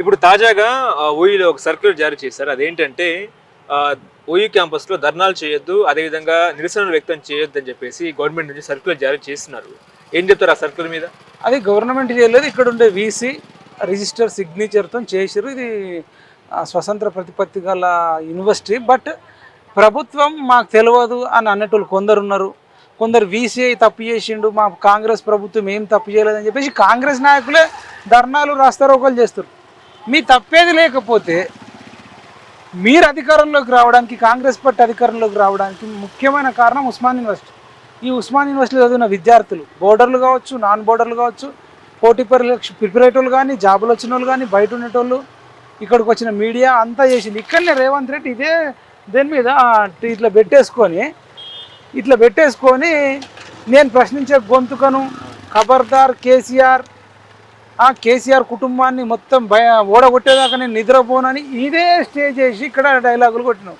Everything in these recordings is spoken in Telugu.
ఇప్పుడు తాజాగా ఓయూలో ఒక సర్క్యులర్ జారీ చేశారు. అదేంటంటే ఓయూ క్యాంపస్‌లో ధర్నాలు చేయొద్దు, అదేవిధంగా నిరసనలు వ్యక్తం చేయొద్దని చెప్పేసి గవర్నమెంట్ నుంచి సర్క్యులర్ జారీ చేస్తున్నారు. ఏం చెప్తారు ఆ సర్క్యులర్ మీద? అది గవర్నమెంట్ చేయలేదు. ఇక్కడ ఉండే వీసీ రిజిస్టర్ సిగ్నేచర్తో చేసిర్రు. ఇది స్వతంత్ర ప్రతిపత్తి గల యూనివర్సిటీ. బట్ ప్రభుత్వం మాకు తెలియదు అని అన్నట్టు కొందరు ఉన్నారు. కొందరు వీసీఐ తప్పు చేసిండు, మా కాంగ్రెస్ ప్రభుత్వం ఏం తప్పు చేయలేదని చెప్పేసి కాంగ్రెస్ నాయకులే ధర్నాలు రాస్తారోకలు చేస్తారు. మీ తప్పేది లేకపోతే మీరు అధికారంలోకి రావడానికి, కాంగ్రెస్ పార్టీ అధికారంలోకి రావడానికి ముఖ్యమైన కారణం ఉస్మాన్ యూనివర్సిటీ. ఈ ఉస్మాన్ యూనివర్సిటీలో చదివిన విద్యార్థులు, బోర్డర్లు కావచ్చు, నాన్ బోర్డర్లు కావచ్చు, పోటీ పరీక్ష ప్రిపరేటర్లు కానీ, జాబులు వచ్చిన వాళ్ళు కానీ, బయట ఉండేటోళ్ళు, ఇక్కడికి వచ్చిన మీడియా అంతా చేసింది. ఇక్కడనే రేవంత్ రెడ్డి ఇదే దేని మీద ఇట్లా పెట్టేసుకొని నేను ప్రశ్నించే గొంతుకను ఖబర్దార్ కేసీఆర్ కుటుంబాన్ని మొత్తం ఓడగొట్టేదాకా నేను నిద్రపోనని ఇదే స్టేజ్ చేసి ఇక్కడ డైలాగులు కొట్టినావు.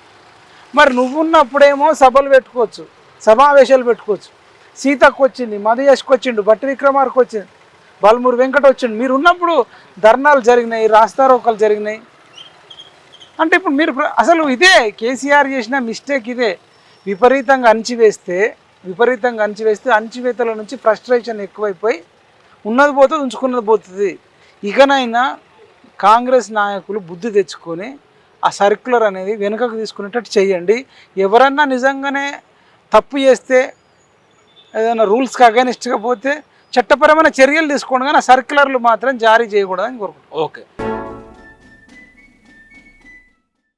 మరి నువ్వున్నప్పుడేమో సభలు పెట్టుకోవచ్చు, సమావేశాలు పెట్టుకోవచ్చు. సీతకు వచ్చింది, మధుయష్కి వచ్చిండు, బట్టి విక్రమార్కు వచ్చింది, బల్మూరు వెంకట వచ్చిండు. మీరు ఉన్నప్పుడు ధర్నాలు జరిగినాయి, రాస్తారోకలు జరిగినాయి. అంటే ఇప్పుడు మీరు అసలు ఇదే కేసీఆర్ చేసిన మిస్టేక్ ఇదే. విపరీతంగా అణచివేస్తే అణచివేతల నుంచి ఫ్రస్ట్రేషన్ ఎక్కువైపోయి ఉన్నది పోతుంది, ఉంచుకున్నది పోతుంది. ఇకనైనా కాంగ్రెస్ నాయకులు బుద్ధి తెచ్చుకొని ఆ సర్క్యులర్ అనేది వెనుకకు తీసుకునేటట్టు చేయండి. ఎవరన్నా నిజంగానే తప్పు చేస్తే, ఏదైనా రూల్స్కి అగైనిస్ట్గా పోతే చట్టపరమైన చర్యలు తీసుకోండి, కానీ ఆ సర్క్యులర్లు మాత్రం జారీ చేయకూడదని కోరుకుంటున్నాను. ఓకే.